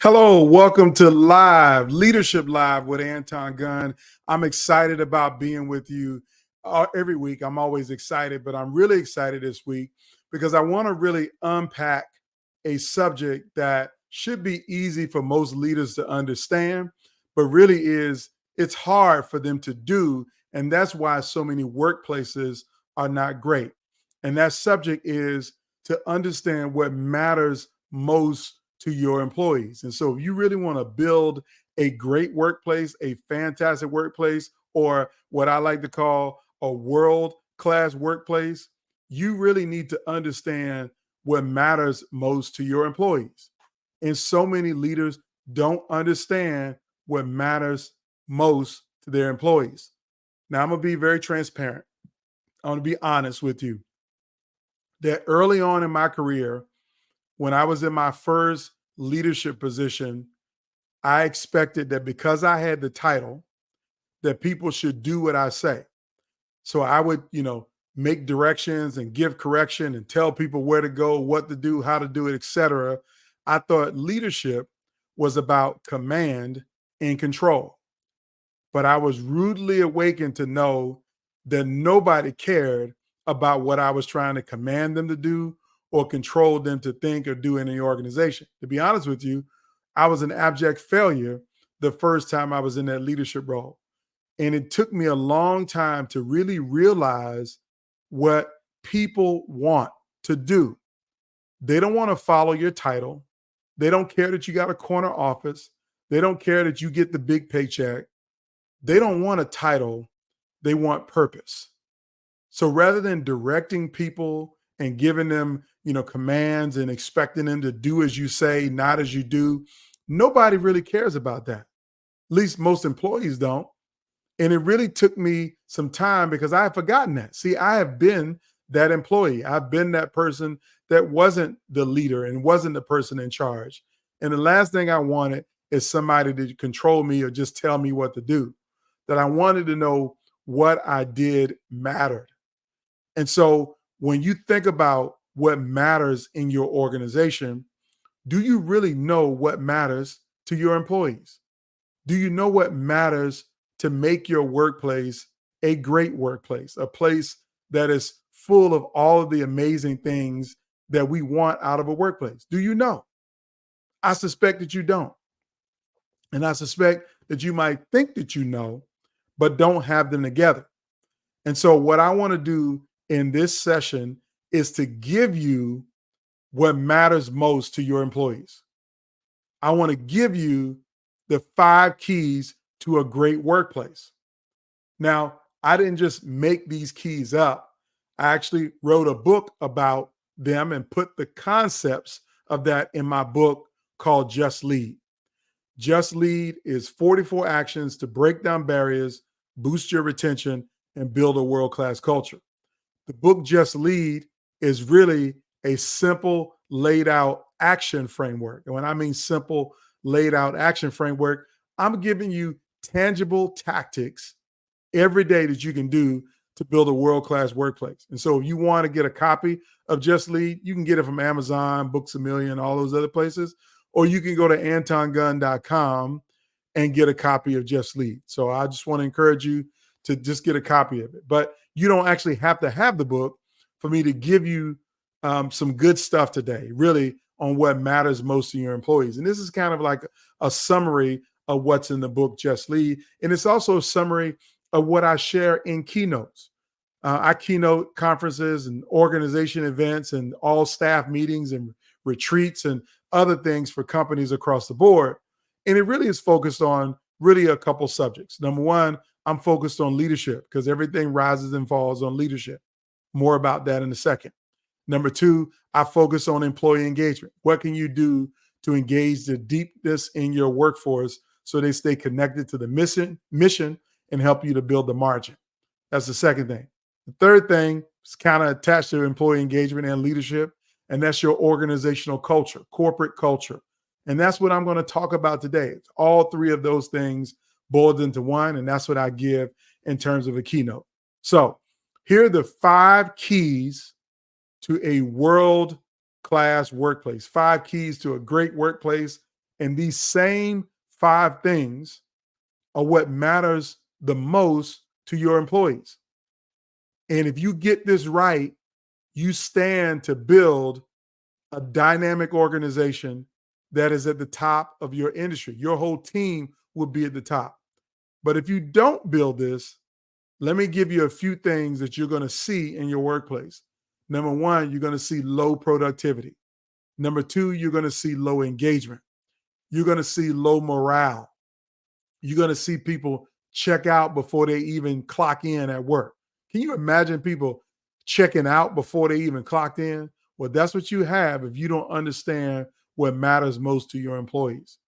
Hello, welcome to Leadership Live with Anton Gunn. I'm excited about being with you every week. I'm always excited, but I'm really excited this week because I want to really unpack a subject that should be easy for most leaders to understand, but really it's hard for them to do. And that's why so many workplaces are not great. And that subject is to understand what matters most to your employees. And so if you really want to build a great workplace, a fantastic workplace, or what I like to call a world-class workplace, you really need to understand what matters most to your employees. And so many leaders don't understand what matters most to their employees. Now, I'm going to be very transparent. I want to be honest with you that early on in my career, when I was in my first leadership position, I expected that because I had the title, that people should do what I say. So I would, make directions and give correction and tell people where to go, what to do, how to do it, etc. I thought leadership was about command and control. But I was rudely awakened to know that nobody cared about what I was trying to command them to do or control them to think or do in the organization. To be honest with you, I was an abject failure the first time I was in that leadership role. And it took me a long time to really realize what people want to do. They don't want to follow your title. They don't care that you got a corner office. They don't care that you get the big paycheck. They don't want a title. They want purpose. So rather than directing people and giving them, commands and expecting them to do as you say, not as you do, nobody really cares about that. At least most employees don't. And it really took me some time because I had forgotten that. See, I have been that employee. I've been that person that wasn't the leader and wasn't the person in charge. And the last thing I wanted is somebody to control me or just tell me what to do. That I wanted to know what I did mattered. And so when you think about what matters in your organization, do you really know what matters to your employees? Do you know what matters to make your workplace a great workplace, a place that is full of all of the amazing things that we want out of a workplace? Do you know? I suspect that you don't. And I suspect that you might think that you know, but don't have them together. And so what I want to do in this session is to give you what matters most to your employees. I want to give you the 5 keys to a great workplace. Now, I didn't just make these keys up. I actually wrote a book about them and put the concepts of that in my book called Just Lead. Just Lead is 44 actions to break down barriers, boost your retention, and build a world-class culture. The book Just Lead is really a simple, laid out action framework. And when I mean simple, laid out action framework, I'm giving you tangible tactics every day that you can do to build a world-class workplace. And so if you want to get a copy of Just Lead, you can get it from Amazon, Books A Million, all those other places, or you can go to antongunn.com and get a copy of Just Lead. So I just want to encourage you to just get a copy of it. But you don't actually have to have the book for me to give you some good stuff today, really, on what matters most to your employees. And this is kind of like a summary of what's in the book Just Lead. And it's also a summary of what I share in keynotes. I keynote conferences and organization events and all staff meetings and retreats and other things for companies across the board. And it really is focused on really a couple subjects. Number one, I'm focused on leadership because everything rises and falls on leadership. More about that in a second. Number two, I focus on employee engagement. What can you do to engage the deepness in your workforce so they stay connected to the mission and help you to build the margin? That's the second thing. The third thing is kind of attached to employee engagement and leadership, and that's your organizational culture, corporate culture. And that's what I'm going to talk about today. It's all 3 of those things boiled into one, and that's what I give in terms of a keynote. So here are the 5 keys to a world-class workplace, 5 keys to a great workplace And these same 5 things are what matters the most to your employees. And if you get this right, you stand to build a dynamic organization that is at the top of your industry. Your whole team will be at the top. But if you don't build this, let me give you a few things that you're going to see in your workplace. Number one, you're going to see low productivity. Number two, you're going to see low engagement. You're going to see low morale. You're going to see people check out before they even clock in at work. Can you imagine people checking out before they even clocked in? Well, that's what you have if you don't understand what matters most to your employees.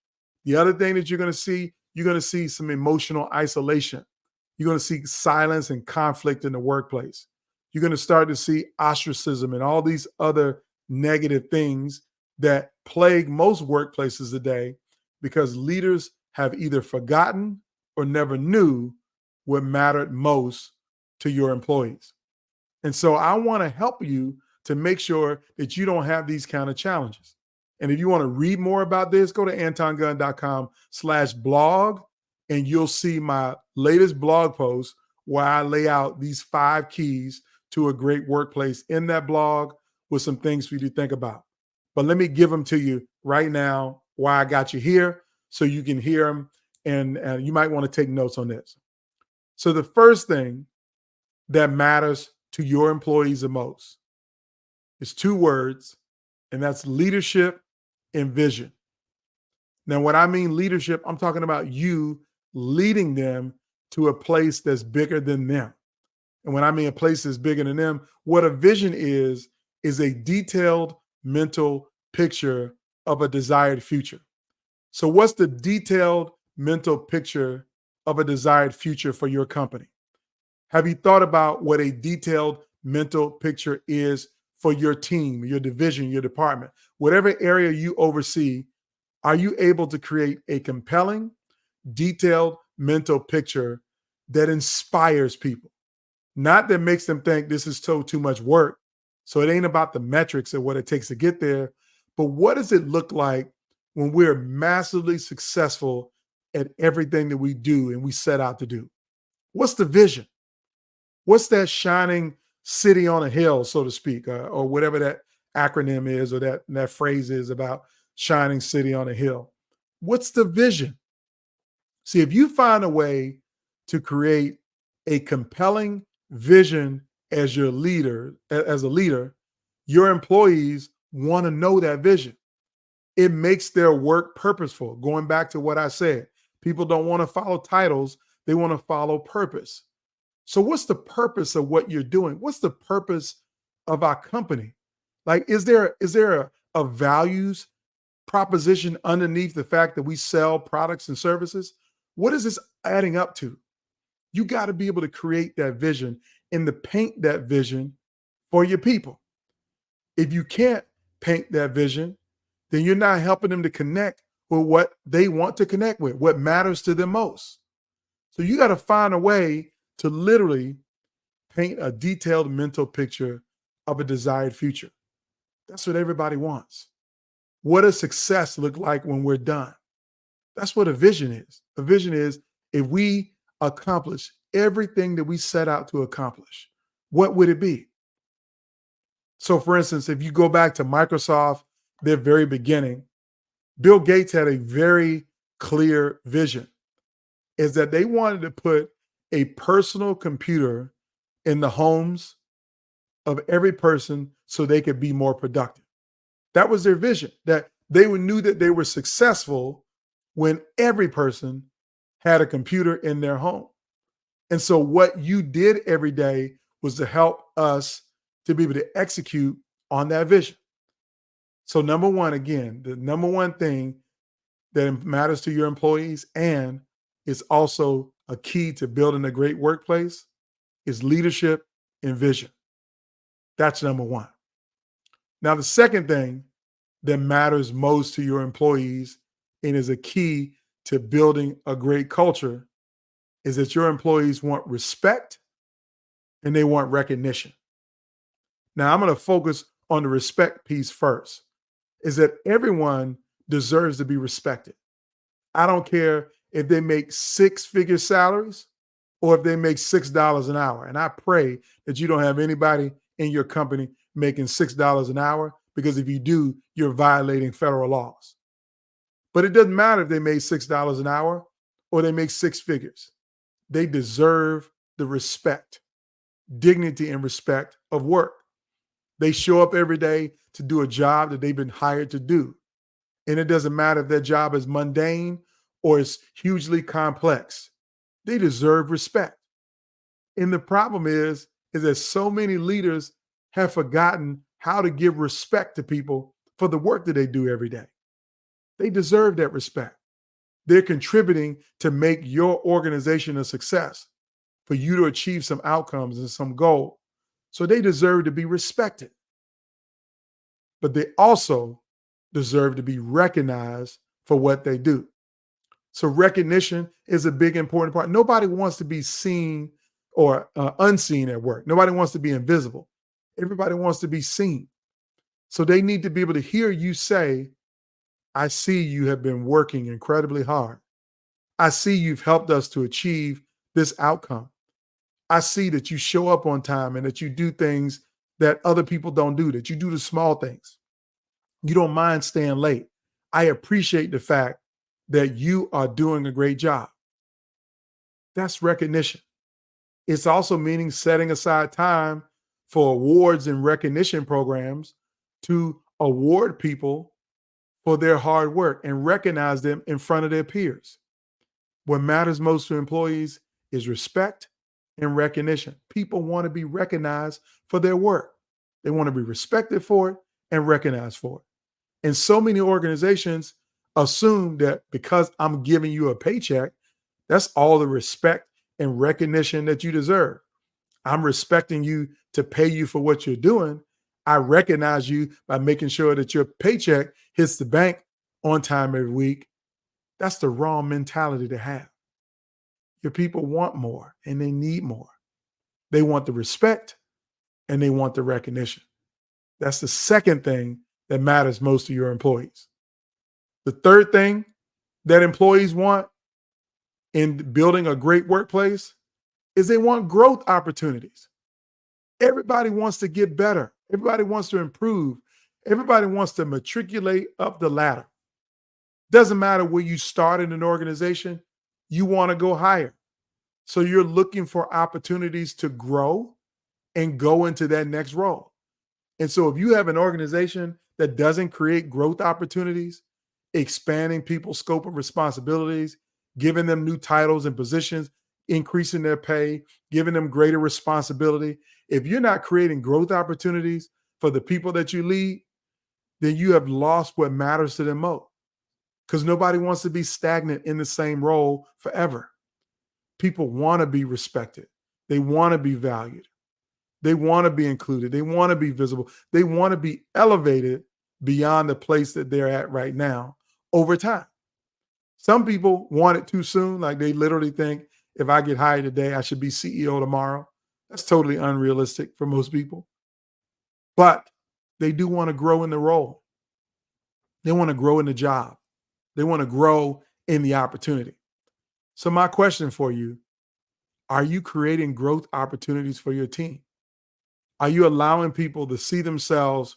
The other thing that you're going to see some emotional isolation. You're going to see silence and conflict in the workplace. You're going to start to see ostracism and all these other negative things that plague most workplaces today because leaders have either forgotten or never knew what mattered most to your employees. And so I want to help you to make sure that you don't have these kind of challenges. And if you want to read more about this, go to antongunn.com/blog, and you'll see my latest blog post where I lay out these 5 keys to a great workplace in that blog with some things for you to think about. But let me give them to you right now, why I got you here, so you can hear them, and you might want to take notes on this. So the first thing that matters to your employees the most is 2 words, and that's leadership and vision. Now, when I mean leadership, I'm talking about you leading them to a place that's bigger than them. And when I mean a place that's bigger than them, what a vision is a detailed mental picture of a desired future. So what's the detailed mental picture of a desired future for your company? Have you thought about what a detailed mental picture is for your team, your division, your department, whatever area you oversee? Are you able to create a compelling, detailed mental picture that inspires people? Not that makes them think this is too much work. So it ain't about the metrics of what it takes to get there, but what does it look like when we're massively successful at everything that we do and we set out to do? What's the vision? What's that shining city on a hill, so to speak, or whatever that acronym is or that phrase is about shining city on a hill? What's the vision? See, if you find a way to create a compelling vision as your leader, as a leader, your employees want to know that vision. It makes their work purposeful. Going back to what I said, people don't want to follow titles, they want to follow purpose. So what's the purpose of what you're doing? What's the purpose of our company? Like, is there a values proposition underneath the fact that we sell products and services? What is this adding up to? You got to be able to create that vision and to paint that vision for your people. If you can't paint that vision, then you're not helping them to connect with what they want to connect with, what matters to them most. So you got to find a way to literally paint a detailed mental picture of a desired future. That's what everybody wants. What does success look like when we're done? That's what a vision is. A vision is if we accomplish everything that we set out to accomplish, what would it be? So, for instance, if you go back to Microsoft, their very beginning, Bill Gates had a very clear vision, is that they wanted to put a personal computer in the homes of every person so they could be more productive. That was their vision, that they knew that they were successful when every person had a computer in their home. And so what you did every day was to help us to be able to execute on that vision. So number one, again, the number one thing that matters to your employees and is also a key to building a great workplace is leadership and vision. That's number one. Now, the second thing that matters most to your employees and is a key to building a great culture is that your employees want respect and they want recognition. Now, I'm going to focus on the respect piece first, is that everyone deserves to be respected. I don't care if they make six-figure salaries or if they make $6 an hour. And I pray that you don't have anybody in your company making $6 an hour, because if you do, you're violating federal laws. But it doesn't matter if they made $6 an hour or they make six figures. They deserve the respect, dignity, and respect of work. They show up every day to do a job that they've been hired to do. And it doesn't matter if their job is mundane or it's hugely complex. They deserve respect. And the problem is that so many leaders have forgotten how to give respect to people for the work that they do every day. They deserve that respect. They're contributing to make your organization a success, for you to achieve some outcomes and some goal. So they deserve to be respected. But they also deserve to be recognized for what they do. So recognition is a big, important part. Nobody wants to be seen or unseen at work. Nobody wants to be invisible. Everybody wants to be seen. So they need to be able to hear you say, I see you have been working incredibly hard. I see you've helped us to achieve this outcome. I see that you show up on time and that you do things that other people don't do, that you do the small things. You don't mind staying late. I appreciate the fact that you are doing a great job. That's recognition. It's also meaning setting aside time for awards and recognition programs to award people for their hard work and recognize them in front of their peers. What matters most to employees is respect and recognition. People want to be recognized for their work. They want to be respected for it and recognized for it. And so many organizations assume that because I'm giving you a paycheck, that's all the respect and recognition that you deserve. I'm respecting you to pay you for what you're doing. I recognize you by making sure that your paycheck hits the bank on time every week. That's the wrong mentality to have. Your people want more and they need more. They want the respect and they want the recognition. That's the second thing that matters most to your employees. The third thing that employees want in building a great workplace is they want growth opportunities. Everybody wants to get better. Everybody wants to improve. Everybody wants to matriculate up the ladder. Doesn't matter where you start in an organization, you want to go higher. So you're looking for opportunities to grow and go into that next role. And so if you have an organization that doesn't create growth opportunities, expanding people's scope of responsibilities, giving them new titles and positions, increasing their pay, giving them greater responsibility, if you're not creating growth opportunities for the people that you lead, then you have lost what matters to them most. Because nobody wants to be stagnant in the same role forever. People want to be respected. They want to be valued. They want to be included. They want to be visible. They want to be elevated beyond the place that they're at right now over time. Some people want it too soon. Like they literally think, if I get hired today, I should be CEO tomorrow. That's totally unrealistic for most people. But they do want to grow in the role. They want to grow in the job. They want to grow in the opportunity. So my question for you, are you creating growth opportunities for your team? Are you allowing people to see themselves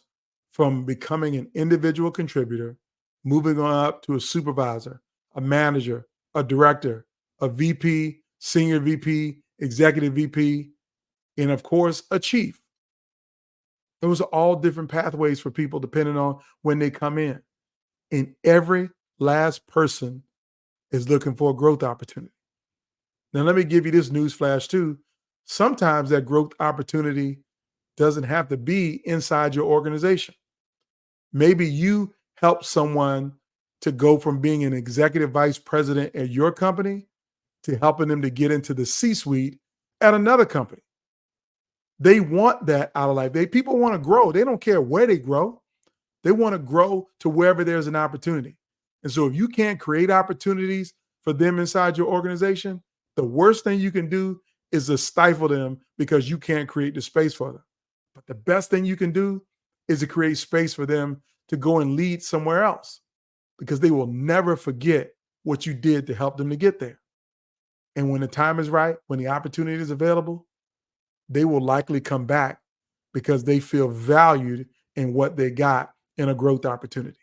from becoming an individual contributor, moving on up to a supervisor, a manager, a director, a VP, senior VP, executive VP, and of course, a chief? Those are all different pathways for people depending on when they come in. And every last person is looking for a growth opportunity. Now, let me give you this news flash too. Sometimes that growth opportunity doesn't have to be inside your organization. Maybe you help someone to go from being an executive vice president at your company to helping them to get into the C-suite at another company. They want that out of life. People want to grow. They don't care where they grow. They want to grow to wherever there's an opportunity. And so if you can't create opportunities for them inside your organization, the worst thing you can do is to stifle them because you can't create the space for them. But the best thing you can do is to create space for them to go and lead somewhere else. because they will never forget what you did to help them to get there. And when the time is right, when the opportunity is available, they will likely come back because they feel valued in what they got in a growth opportunity.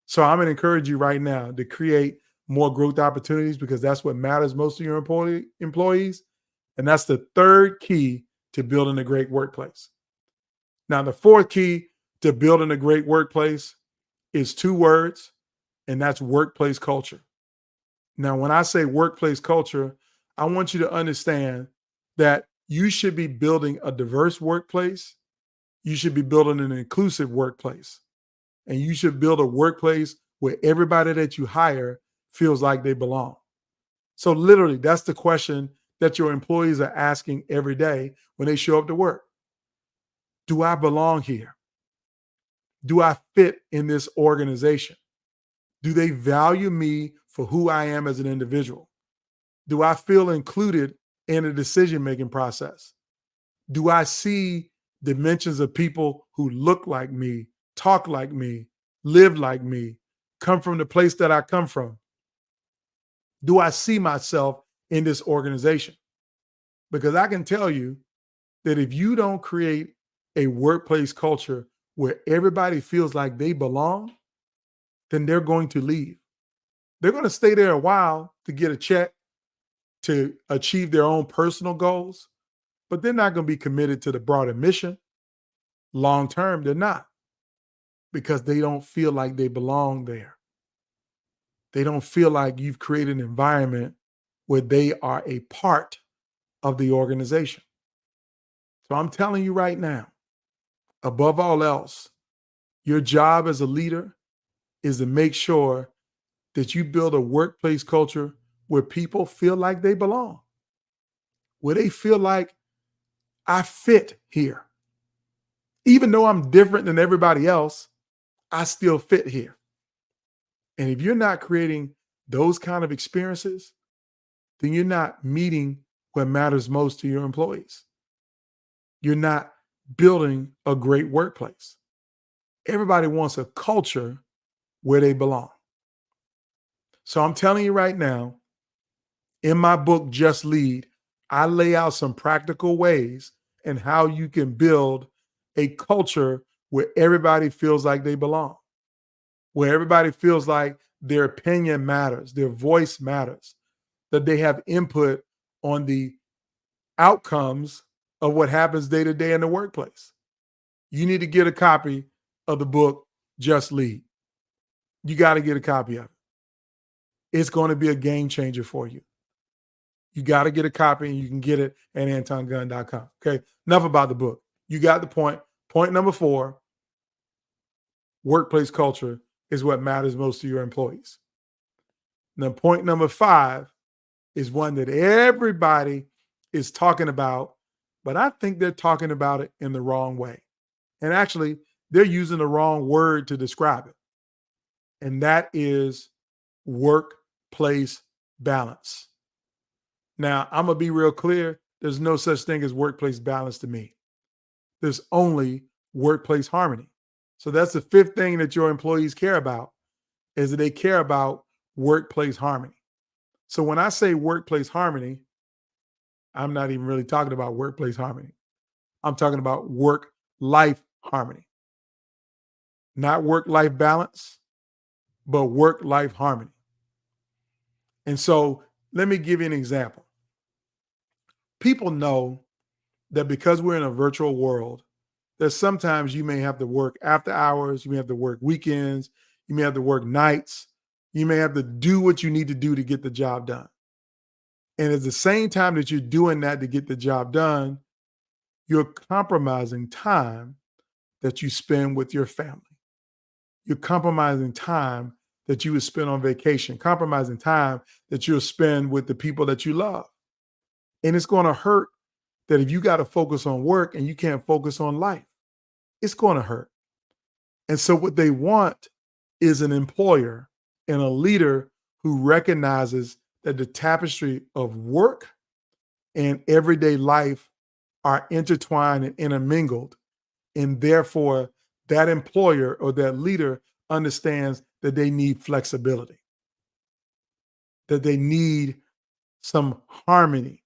So I'm going to encourage you right now to create more growth opportunities because that's what matters most to your employees. And that's the third key to building a great workplace. Now, the fourth key to building a great workplace is two words, and that's workplace culture. Now, when I say workplace culture, I want you to understand that you should be building a diverse workplace. You should be building an inclusive workplace. And you should build a workplace where everybody that you hire feels like they belong. So literally, that's the question that your employees are asking every day when they show up to work. Do I belong here? Do I fit in this organization? Do they value me for who I am as an individual? Do I feel included in the decision-making process? Do I see dimensions of people who look like me, talk like me, live like me, come from the place that I come from? Do I see myself in this organization? Because I can tell you that if you don't create a workplace culture where everybody feels like they belong, then they're going to leave. They're going to stay there a while to get a check, to achieve their own personal goals, but they're not going to be committed to the broader mission. Long term, they're not, because they don't feel like they belong there. They don't feel like you've created an environment where they are a part of the organization. So I'm telling you right now, above all else, your job as a leader is to make sure that you build a workplace culture where people feel like they belong, where they feel like I fit here. Even though I'm different than everybody else, I still fit here. And if you're not creating those kind of experiences, then you're not meeting what matters most to your employees. You're not building a great workplace. Everybody wants a culture where they belong. So I'm telling you right now, in my book, Just Lead, I lay out some practical ways and how you can build a culture where everybody feels like they belong, where everybody feels like their opinion matters, their voice matters, that they have input on the outcomes of what happens day to day in the workplace. You need to get a copy of the book, Just Lead. You got to get a copy of it. It's going to be a game changer for you. You got to get a copy, and you can get it at antongunn.com. Okay, enough about the book. You got the point. Point number 4, workplace culture is what matters most to your employees. Now, point number 5 is one that everybody is talking about, but I think they're talking about it in the wrong way. And actually, they're using the wrong word to describe it. And that is workplace balance. Now, I'm going to be real clear. There's no such thing as workplace balance to me. There's only workplace harmony. So that's the 5th thing that your employees care about, is that they care about workplace harmony. So when I say workplace harmony, I'm not even really talking about workplace harmony. I'm talking about work-life harmony. Not work-life balance, but work-life harmony. And so let me give you an example. People know that because we're in a virtual world, that sometimes you may have to work after hours, you may have to work weekends, you may have to work nights, you may have to do what you need to do to get the job done. And at the same time that you're doing that to get the job done, you're compromising time that you spend with your family. You're compromising time that you would spend on vacation, compromising time that you'll spend with the people that you love. And it's going to hurt that if you got to focus on work and you can't focus on life, it's going to hurt. And so what they want is an employer and a leader who recognizes that the tapestry of work and everyday life are intertwined and intermingled. And therefore, that employer or that leader understands that they need flexibility, that they need some harmony.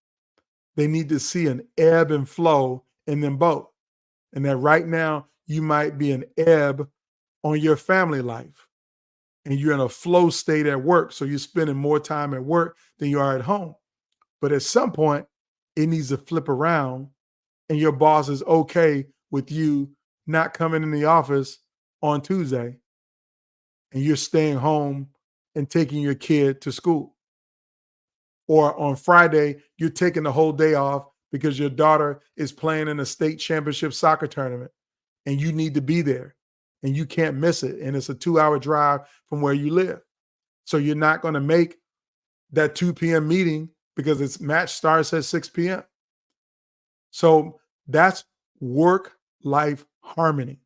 They need to see an ebb and flow in them both. And that right now you might be an ebb on your family life and you're in a flow state at work. So you're spending more time at work than you are at home. But at some point, it needs to flip around and your boss is okay with you not coming in the office on Tuesday and you're staying home and taking your kid to school. Or on Friday, you're taking the whole day off because your daughter is playing in a state championship soccer tournament and you need to be there and you can't miss it. And it's a 2-hour drive from where you live. So you're not going to make that 2 p.m. meeting because its match starts at 6 p.m. So that's work-life harmony,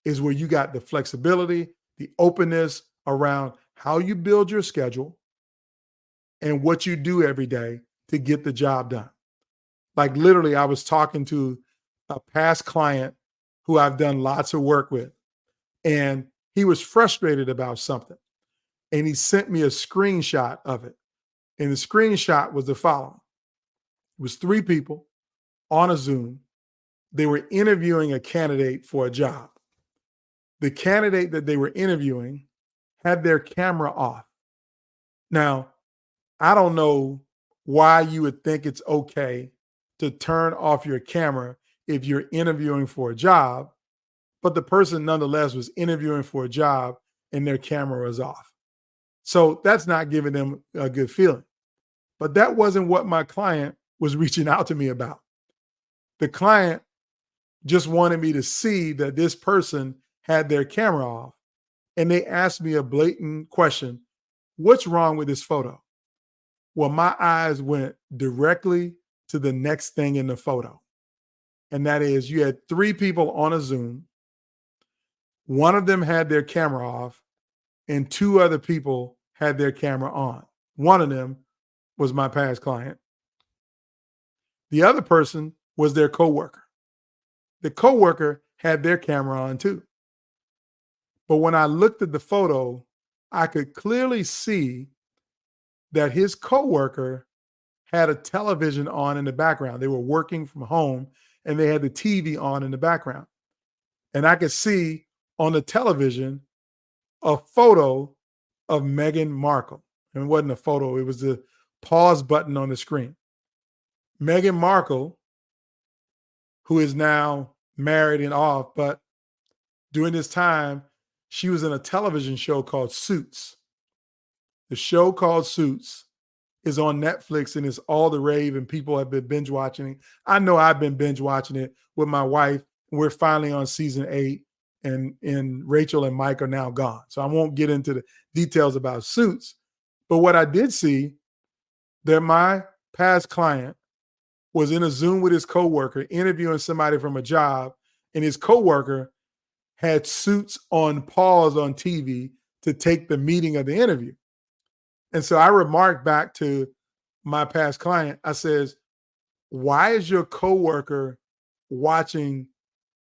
is where you got the flexibility, the openness around how you build your schedule and what you do every day to get the job done. Like literally, I was talking to a past client who I've done lots of work with, and he was frustrated about something. And he sent me a screenshot of it. And the screenshot was the following. It was 3 people on a Zoom. They were interviewing a candidate for a job. The candidate that they were interviewing had their camera off. Now, I don't know why you would think it's okay to turn off your camera if you're interviewing for a job, but the person nonetheless was interviewing for a job and their camera was off. So that's not giving them a good feeling. But that wasn't what my client was reaching out to me about. The client just wanted me to see that this person had their camera off. And they asked me a blatant question: what's wrong with this photo? Well, my eyes went directly to the next thing in the photo. And that is, you had 3 people on a Zoom. One of them had their camera off, and 2 other people had their camera on. One of them was my past client. The other person was their coworker. The coworker had their camera on too. But when I looked at the photo, I could clearly see that his coworker had a television on in the background. They were working from home and they had the TV on in the background. And I could see on the television a photo of Meghan Markle. And it wasn't a photo, it was the pause button on the screen. Meghan Markle, who is now married and off, but during this time, she was in a television show called Suits. The show called Suits is on Netflix and it's all the rave and people have been binge watching it. I know I've been binge watching it with my wife. We're finally on season 8 and Rachel and Mike are now gone. So I won't get into the details about Suits. But what I did see, that my past client was in a Zoom with his coworker interviewing somebody from a job, and his coworker had Suits on pause on TV to take the meeting of the interview. And so I remarked back to my past client, I says, why is your coworker watching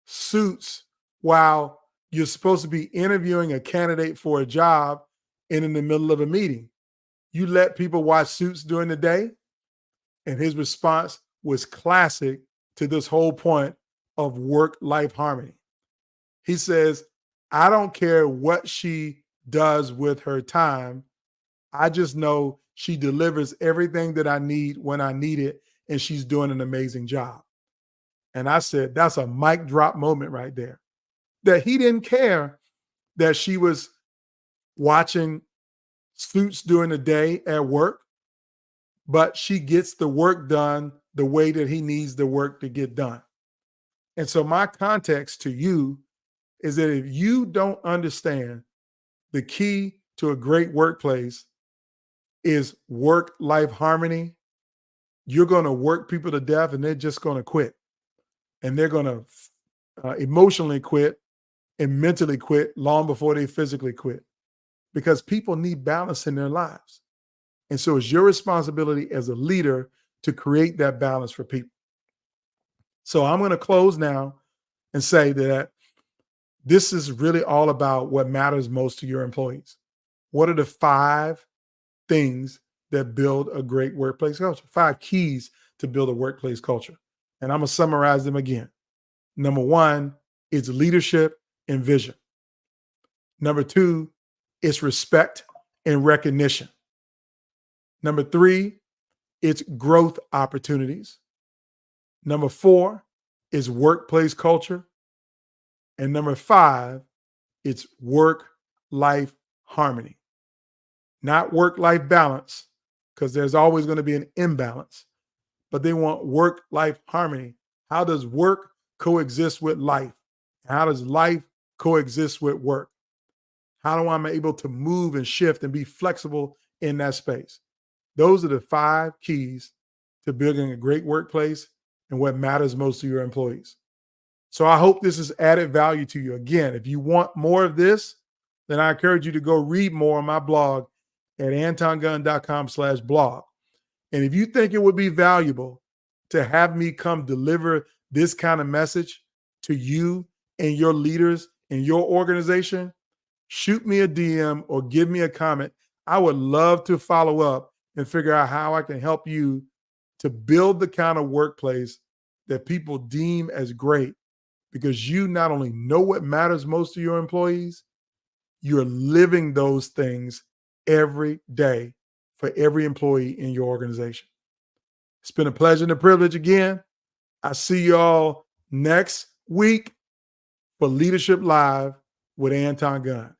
Suits while you're supposed to be interviewing a candidate for a job and in the middle of a meeting? You let people watch Suits during the day? And his response was classic to this whole point of work-life harmony. He says, I don't care what she does with her time. I just know she delivers everything that I need when I need it, and she's doing an amazing job. And I said, that's a mic drop moment right there. That he didn't care that she was watching Suits during the day at work, but she gets the work done the way that he needs the work to get done. And so my context to you is that if you don't understand the key to a great workplace is work-life harmony, you're going to work people to death and they're just going to quit. And they're going to emotionally quit and mentally quit long before they physically quit, because people need balance in their lives. And so it's your responsibility as a leader to create that balance for people. So I'm going to close now and say that This is really all about what matters most to your employees. What are the 5 things that build a great workplace culture? 5 keys to build a workplace culture. And I'm going to summarize them again. Number 1 is leadership and vision. Number 2 is respect and recognition. Number 3, it's growth opportunities. Number 4 is workplace culture. And number 5, it's work-life harmony. Not work-life balance, because there's always going to be an imbalance, but they want work-life harmony. How does work coexist with life? How does life coexist with work? How do I am able to move and shift and be flexible in that space? Those are the 5 keys to building a great workplace and what matters most to your employees. So I hope this has added value to you. Again, if you want more of this, then I encourage you to go read more on my blog at antongunn.com/blog. And if you think it would be valuable to have me come deliver this kind of message to you and your leaders in your organization, shoot me a DM or give me a comment. I would love to follow up and figure out how I can help you to build the kind of workplace that people deem as great, because you not only know what matters most to your employees, you're living those things every day for every employee in your organization. It's been a pleasure and a privilege again. I see you all next week for Leadership Live with Anton Gunn.